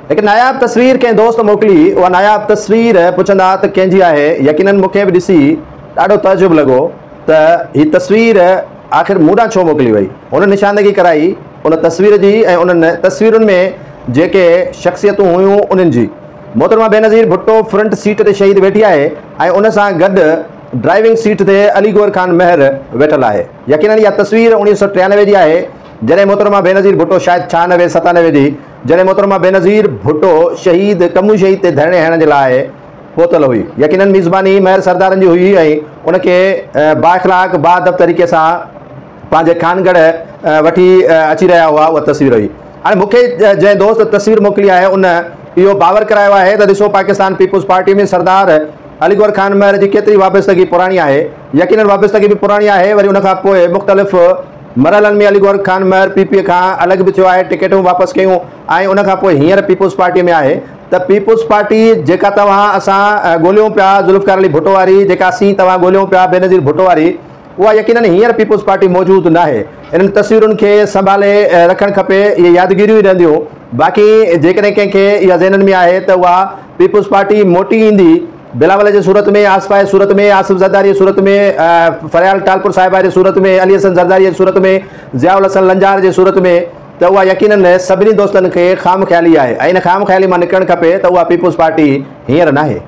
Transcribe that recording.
हिकु नायाब तस्वीर कंहिं दोस्त मोकिली, उहा नायाब तस्वीर पुछंदा त कंहिंजी आहे। यकीनन मूंखे बि ॾिसी ॾाढो तजुब लॻो त हीअ तस्वीर आख़िर मूंॾां छो मोकिली वई। हुन निशानदगी कराई उन तस्वीर जी ऐं उन्हनि तस्वीरुनि में जेके शख़्सियतूं हुयूं उन्हनि जी। मोहतरमा बेनज़ीर भुट्टो फ्रंट सीट ते शहीद वेठी आहे ऐं उन सां गॾु ड्राइविंग सीट ते अली गौर खान महर वेठल आहे। यकीनन इहा तस्वीर 1993 जी आहे, जॾहिं मोहतरमा बेनज़ीर भुट्टो शायदि 96-97 जी, जॾहिं मोहतरमा बेनज़ीर भुट्टो शहीद कमू शहीद ते धरणे हणण जे लाइ पहुतल हुई। यकीनन मेज़बानी महर सरदारनि जी हुई ऐं उनखे बाइख़लाक़ बादब तरीक़े सां पंहिंजे खानगढ़ वठी अची रहिया हुआ। उहा तस्वीर हुई। हाणे मूंखे जंहिं दोस्त तस्वीर मोकिली आहे उन इहो बावर करायो आहे त ॾिसो पाकिस्तान पीपुल्स पार्टी में सरदार अली गौर खान महर जी केतिरी वाबस्तगी पुराणी आहे। यकीनन वाबस्तगी बि पुराणी आहे। वरी उनखां पोइ मुख़्तलिफ़ मरहलनि में अली गौर खान महर पीपीए खां अलॻि बि थियो आहे, टिकेटूं वापसि कयूं ऐं उनखां पोइ हींअर पीपुल्स पार्टी में आहे। त पीपुल्स पार्टी जेका असां ॻोल्हियूं पिया ज़ुल्फ़िकार अली भुट्टो वारी, जेका असीं तव्हां ॻोल्हियूं पिया बेनज़ीर भुट्टो वारी, उहा यकीनन हींअर पीपुल्स पार्टी मौजूदु न आहे। इन्हनि तस्वीरुनि खे संभाले रखणु खपे, इहे यादगिरियूं ई रहंदियूं। बाक़ी जेकॾहिं कंहिंखे इहा ज़हननि में आहे त उहा पीपुल्स पार्टी मोटी ईंदी बिलावल जे सूरत में, आसफा जे सूरत में, आसिफ ज़रदारी जे सूरत में, फरियाल टालपुर साहिबा जे सूरत में, अली हसन ज़रदारी जे सूरत में, ज़ियाउल हसन लंजार जे सूरत में, त उहा यकीनन सभिनी दोस्तनि खे ख़ाम ख़्याली आहे ऐं इन ख़ाम ख़्याली मां निकिरणु खपे त उहा पीपुल्स पार्टी हींअर न आहे।